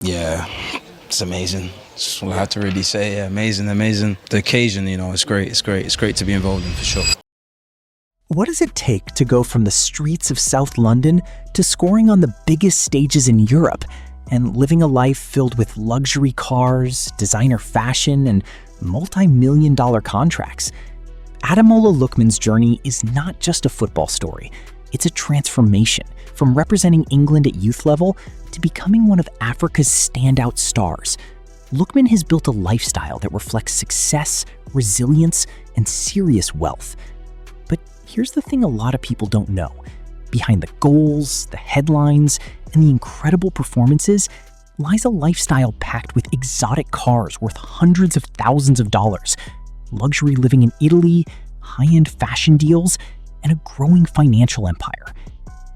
Yeah, it's amazing. That's what I have to really say. Yeah, amazing. The occasion, it's great. It's great to be involved in, for sure. What does it take to go from the streets of South London to scoring on the biggest stages in Europe and living a life filled with luxury cars, designer fashion, and multi-million-dollar contracts? Ademola Lookman's journey is not just a football story. It's a transformation from representing England at youth level to becoming one of Africa's standout stars. Lookman has built a lifestyle that reflects success, resilience, and serious wealth. But here's the thing a lot of people don't know. Behind the goals, the headlines, and the incredible performances lies a lifestyle packed with exotic cars worth hundreds of thousands of dollars, luxury living in Italy, high-end fashion deals, and a growing financial empire.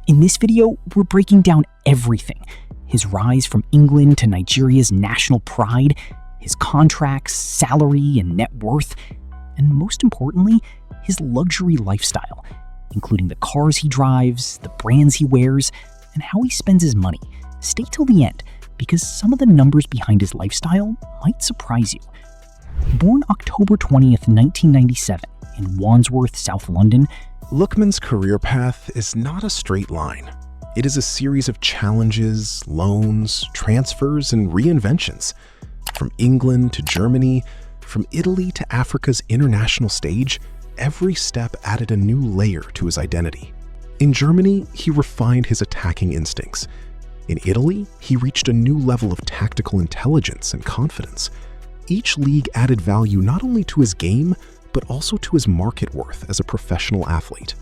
In this video, we're breaking down everything: his rise from England to Nigeria's national pride, his contracts, salary, and net worth, and most importantly, his luxury lifestyle, including the cars he drives, the brands he wears, and how he spends his money. Stay till the end, because some of the numbers behind his lifestyle might surprise you. Born October 20th, 1997, in Wandsworth, South London, Lookman's career path is not a straight line. It is a series of challenges, loans, transfers, and reinventions. From England to Germany, from Italy to Africa's international stage, every step added a new layer to his identity. In Germany, he refined his attacking instincts. In Italy, he reached a new level of tactical intelligence and confidence. Each league added value not only to his game, but also to his market worth as a professional athlete.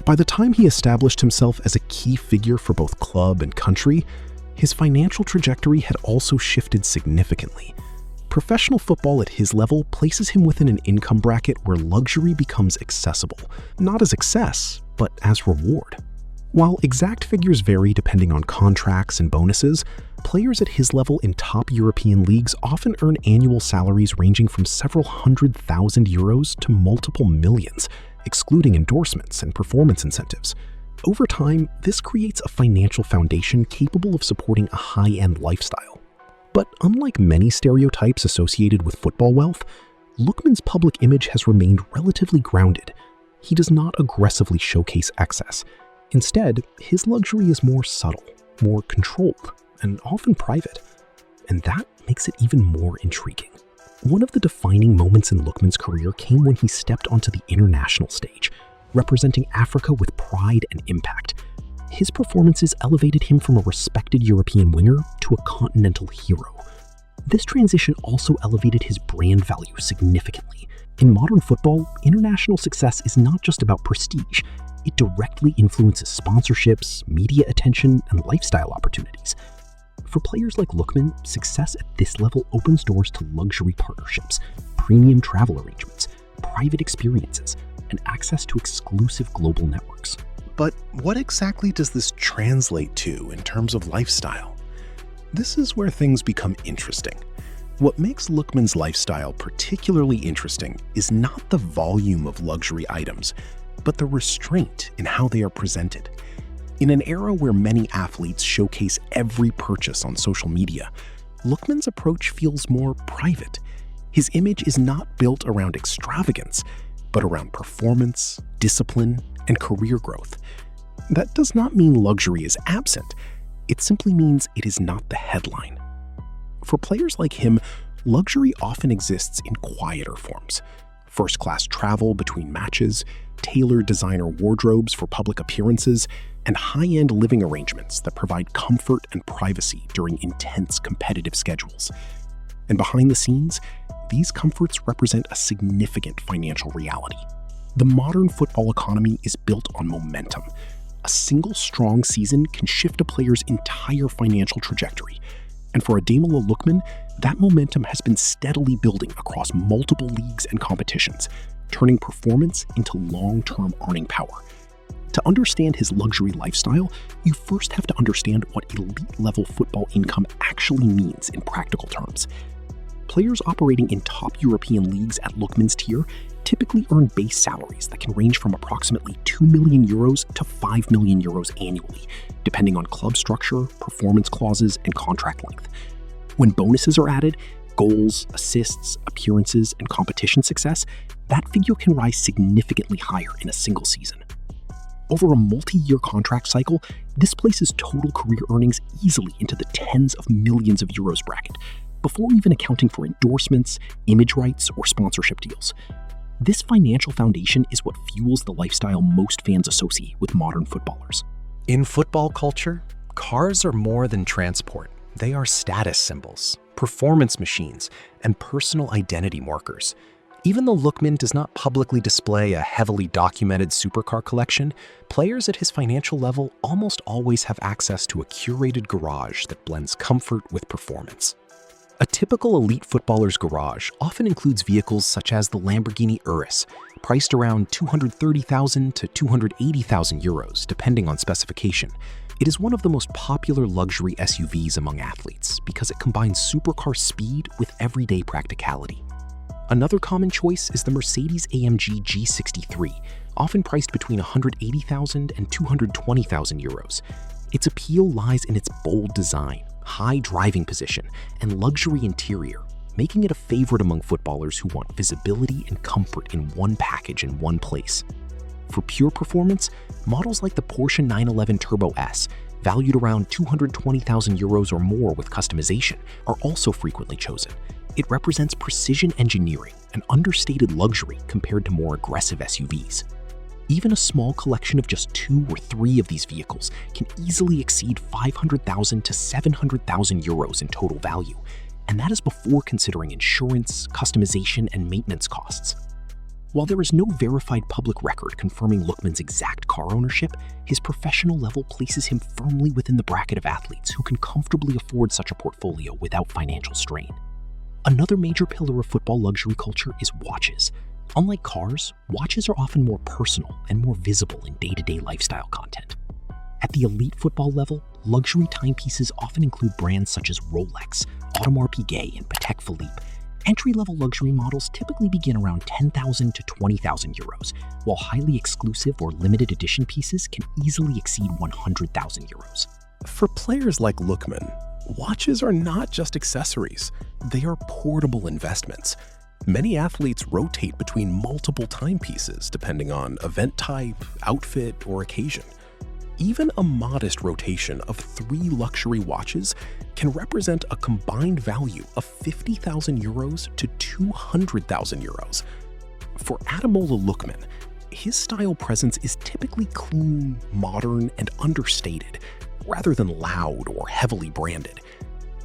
By the time he established himself as a key figure for both club and country, his financial trajectory had also shifted significantly. Professional football at his level places him within an income bracket where luxury becomes accessible, not as excess, but as reward. While exact figures vary depending on contracts and bonuses, players at his level in top European leagues often earn annual salaries ranging from several €100,000 to multiple millions, excluding endorsements and performance incentives. Over time, this creates a financial foundation capable of supporting a high-end lifestyle. But unlike many stereotypes associated with football wealth, Lookman's public image has remained relatively grounded. He does not aggressively showcase excess. Instead, his luxury is more subtle, more controlled, and often private. And that makes it even more intriguing. One of the defining moments in Lookman's career came when he stepped onto the international stage, representing Africa with pride and impact. His performances elevated him from a respected European winger to a continental hero. This transition also elevated his brand value significantly. In modern football, international success is not just about prestige. It directly influences sponsorships, media attention, and lifestyle opportunities. For players like Lookman, success at this level opens doors to luxury partnerships, premium travel arrangements, private experiences, and access to exclusive global networks. But what exactly does this translate to in terms of lifestyle? This is where things become interesting. What makes Lookman's lifestyle particularly interesting is not the volume of luxury items, but the restraint in how they are presented. In an era where many athletes showcase every purchase on social media, Lookman's approach feels more private. His image is not built around extravagance, but around performance, discipline, and career growth. That does not mean luxury is absent. It simply means it is not the headline. For players like him, luxury often exists in quieter forms. First-class travel between matches, tailored designer wardrobes for public appearances, and high-end living arrangements that provide comfort and privacy during intense competitive schedules. And behind the scenes, these comforts represent a significant financial reality. The modern football economy is built on momentum. A single strong season can shift a player's entire financial trajectory. And for Ademola Lookman, that momentum has been steadily building across multiple leagues and competitions, turning performance into long-term earning power. To understand his luxury lifestyle, you first have to understand what elite-level football income actually means in practical terms. Players operating in top European leagues at Lookman's tier typically earn base salaries that can range from approximately €2 million to €5 million annually, depending on club structure, performance clauses, and contract length. When bonuses are added, goals, assists, appearances, and competition success, that figure can rise significantly higher in a single season. Over a multi-year contract cycle, this places total career earnings easily into the tens of millions of euros bracket, before even accounting for endorsements, image rights, or sponsorship deals. This financial foundation is what fuels the lifestyle most fans associate with modern footballers. In football culture, cars are more than transport. They are status symbols, performance machines, and personal identity markers. Even though Lookman does not publicly display a heavily documented supercar collection, players at his financial level almost always have access to a curated garage that blends comfort with performance. A typical elite footballer's garage often includes vehicles such as the Lamborghini Urus, priced around 230,000 to 280,000 euros, depending on specification. It is one of the most popular luxury SUVs among athletes because it combines supercar speed with everyday practicality. Another common choice is the Mercedes-AMG G63, often priced between 180,000 and 220,000 euros. Its appeal lies in its bold design, high driving position, and luxury interior, making it a favorite among footballers who want visibility and comfort in one package in one place. For pure performance, models like the Porsche 911 Turbo S, valued around 220,000 euros or more with customization, are also frequently chosen. It represents precision engineering and understated luxury compared to more aggressive SUVs. Even a small collection of just 2 or 3 of these vehicles can easily exceed 500,000 to 700,000 euros in total value, and that is before considering insurance, customization, and maintenance costs. While there is no verified public record confirming Lookman's exact car ownership, his professional level places him firmly within the bracket of athletes who can comfortably afford such a portfolio without financial strain. Another major pillar of football luxury culture is watches. Unlike cars, watches are often more personal and more visible in day-to-day lifestyle content. At the elite football level, luxury timepieces often include brands such as Rolex, Audemars Piguet, and Patek Philippe. Entry-level luxury models typically begin around 10,000 to 20,000 euros, while highly exclusive or limited edition pieces can easily exceed 100,000 euros. For players like Lookman, watches are not just accessories, they are portable investments. Many athletes rotate between multiple timepieces depending on event type, outfit, or occasion. Even a modest rotation of 3 luxury watches can represent a combined value of 50,000 euros to 200,000 euros. For Ademola Lookman, his style presence is typically clean, modern, and understated, rather than loud or heavily branded.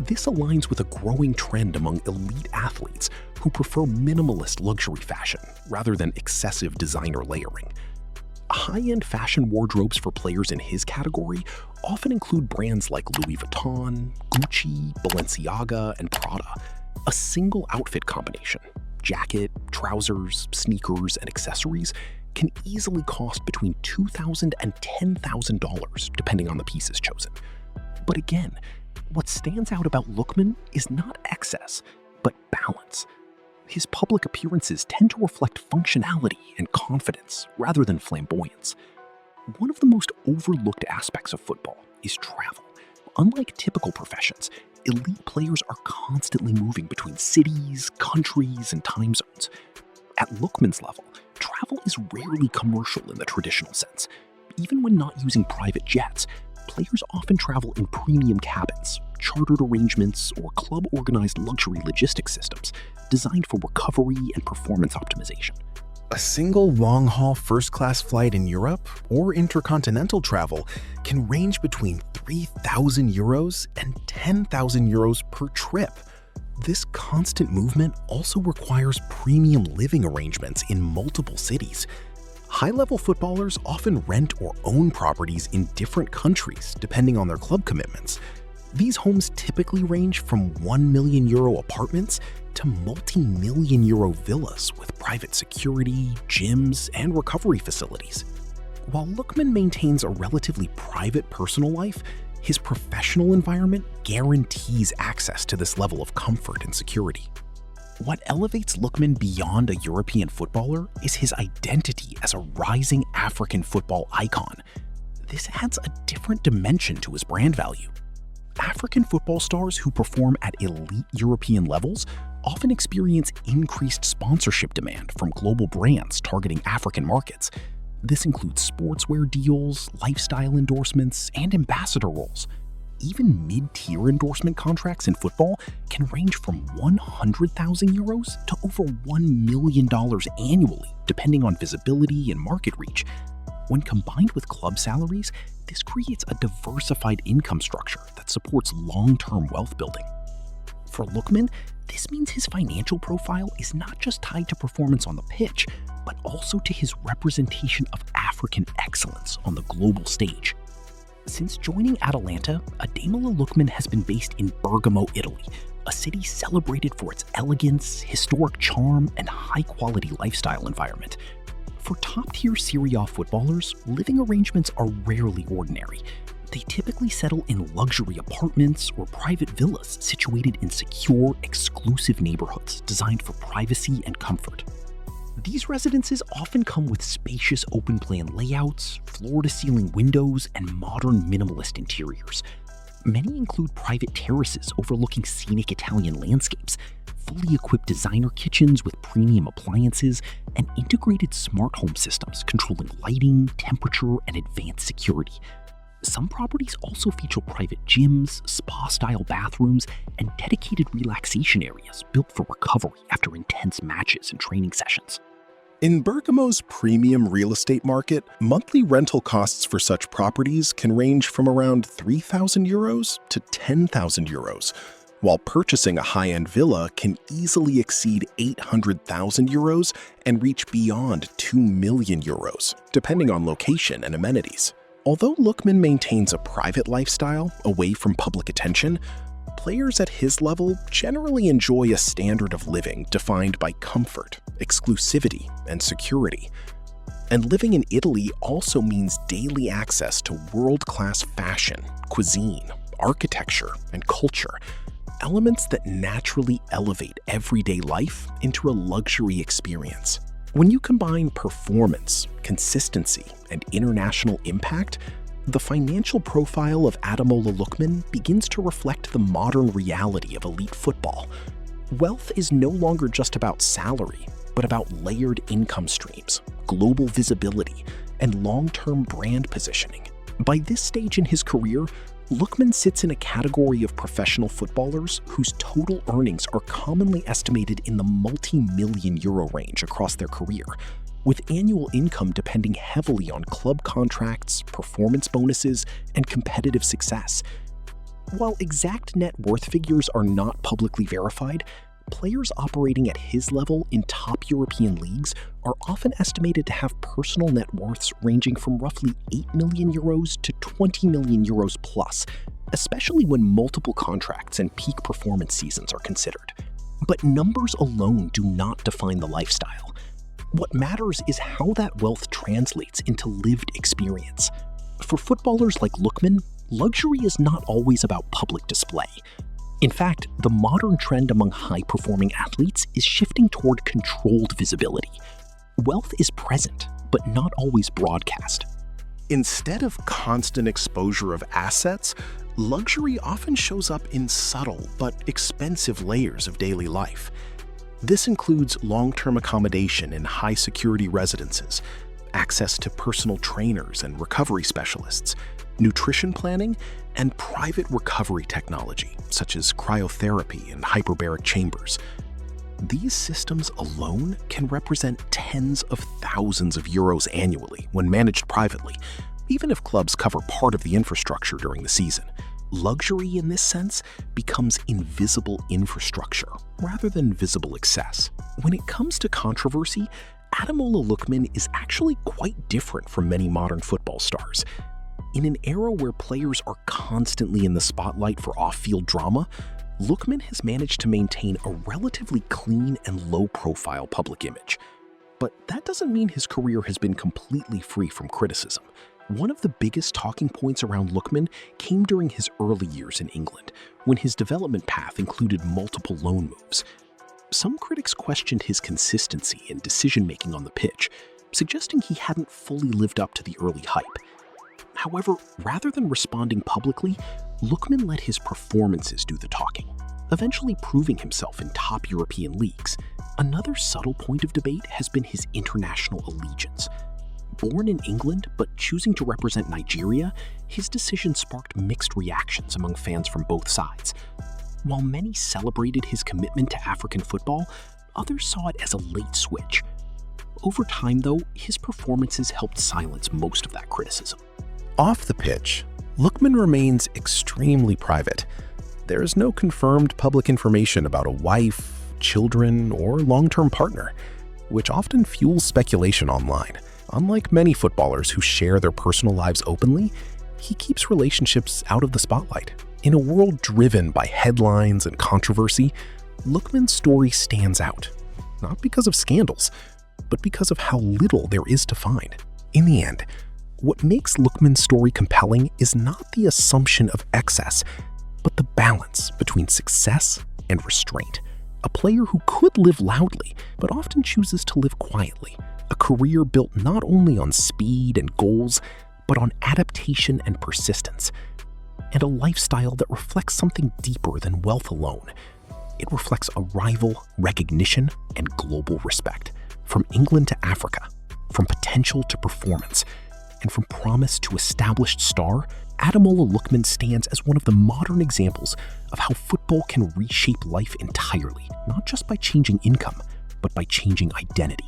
This aligns with a growing trend among elite athletes who prefer minimalist luxury fashion rather than excessive designer layering. High-end fashion wardrobes for players in his category often include brands like Louis Vuitton, Gucci, Balenciaga, and Prada. A single outfit combination, jacket, trousers, sneakers, and accessories, can easily cost between $2,000 and $10,000 depending on the pieces chosen. But again, what stands out about Lookman is not excess, but balance. His public appearances tend to reflect functionality and confidence rather than flamboyance. One of the most overlooked aspects of football is travel. Unlike typical professions, elite players are constantly moving between cities, countries, and time zones. At Lookman's level, travel is rarely commercial in the traditional sense. Even when not using private jets, players often travel in premium cabins, chartered arrangements, or club-organized luxury logistics systems designed for recovery and performance optimization. A single long-haul first-class flight in Europe or intercontinental travel can range between 3,000 euros and 10,000 euros per trip. This constant movement also requires premium living arrangements in multiple cities. High-level footballers often rent or own properties in different countries depending on their club commitments. These homes typically range from €1 million apartments to multi-million euro villas with private security, gyms, and recovery facilities. While Lookman maintains a relatively private personal life, his professional environment guarantees access to this level of comfort and security. What elevates Lookman beyond a European footballer is his identity as a rising African football icon. This adds a different dimension to his brand value. African football stars who perform at elite European levels often experience increased sponsorship demand from global brands targeting African markets. This includes sportswear deals, lifestyle endorsements, and ambassador roles. Even mid-tier endorsement contracts in football can range from €100,000 to over $1 million annually, depending on visibility and market reach. When combined with club salaries, this creates a diversified income structure that supports long-term wealth building. For Lookman, this means his financial profile is not just tied to performance on the pitch, but also to his representation of African excellence on the global stage. Since joining Atalanta, Ademola Lookman has been based in Bergamo, Italy, a city celebrated for its elegance, historic charm, and high-quality lifestyle environment. For top-tier Serie A footballers, living arrangements are rarely ordinary. They typically settle in luxury apartments or private villas situated in secure, exclusive neighborhoods designed for privacy and comfort. These residences often come with spacious open-plan layouts, floor-to-ceiling windows, and modern minimalist interiors. Many include private terraces overlooking scenic Italian landscapes, fully equipped designer kitchens with premium appliances, and integrated smart home systems controlling lighting, temperature, and advanced security. Some properties also feature private gyms, spa-style bathrooms, and dedicated relaxation areas built for recovery after intense matches and training sessions. In Bergamo's premium real estate market, monthly rental costs for such properties can range from around €3,000 to €10,000, while purchasing a high-end villa can easily exceed €800,000 and reach beyond €2 million, depending on location and amenities. Although Lookman maintains a private lifestyle away from public attention, players at his level generally enjoy a standard of living defined by comfort, exclusivity, and security. And living in Italy also means daily access to world-class fashion, cuisine, architecture, and culture, elements that naturally elevate everyday life into a luxury experience. When you combine performance, consistency, and international impact, the financial profile of Ademola Lookman begins to reflect the modern reality of elite football. Wealth is no longer just about salary, but about layered income streams, global visibility, and long-term brand positioning. By this stage in his career, Lookman sits in a category of professional footballers whose total earnings are commonly estimated in the multi-million euro range across their career, with annual income depending heavily on club contracts, performance bonuses, and competitive success. While exact net worth figures are not publicly verified, players operating at his level in top European leagues are often estimated to have personal net worths ranging from roughly €8 million to €20 million plus, especially when multiple contracts and peak performance seasons are considered. But numbers alone do not define the lifestyle. What matters is how that wealth translates into lived experience. For footballers like Lookman, luxury is not always about public display. In fact, the modern trend among high-performing athletes is shifting toward controlled visibility. Wealth is present, but not always broadcast. Instead of constant exposure of assets, luxury often shows up in subtle but expensive layers of daily life. This includes long-term accommodation in high-security residences, access to personal trainers and recovery specialists, nutrition planning, and private recovery technology, such as cryotherapy and hyperbaric chambers. These systems alone can represent tens of thousands of euros annually when managed privately, even if clubs cover part of the infrastructure during the season. Luxury in this sense becomes invisible infrastructure rather than visible excess. When it comes to controversy, Ademola Lookman is actually quite different from many modern football stars. In an era where players are constantly in the spotlight for off-field drama, Lookman has managed to maintain a relatively clean and low-profile public image. But that doesn't mean his career has been completely free from criticism. One of the biggest talking points around Lookman came during his early years in England, when his development path included multiple loan moves. Some critics questioned his consistency and decision-making on the pitch, suggesting he hadn't fully lived up to the early hype. However, rather than responding publicly, Lookman let his performances do the talking, eventually proving himself in top European leagues. Another subtle point of debate has been his international allegiance. Born in England but choosing to represent Nigeria, his decision sparked mixed reactions among fans from both sides. While many celebrated his commitment to African football, others saw it as a late switch. Over time, though, his performances helped silence most of that criticism. Off the pitch, Lookman remains extremely private. There is no confirmed public information about a wife, children, or long-term partner, which often fuels speculation online. Unlike many footballers who share their personal lives openly, he keeps relationships out of the spotlight. In a world driven by headlines and controversy, Lookman's story stands out, not because of scandals, but because of how little there is to find. In the end, what makes Lookman's story compelling is not the assumption of excess, but the balance between success and restraint. A player who could live loudly, but often chooses to live quietly. A career built not only on speed and goals, but on adaptation and persistence. And a lifestyle that reflects something deeper than wealth alone. It reflects arrival, recognition, and global respect. From England to Africa, from potential to performance, and from promise to established star, Ademola Lookman stands as one of the modern examples of how football can reshape life entirely, not just by changing income, but by changing identity.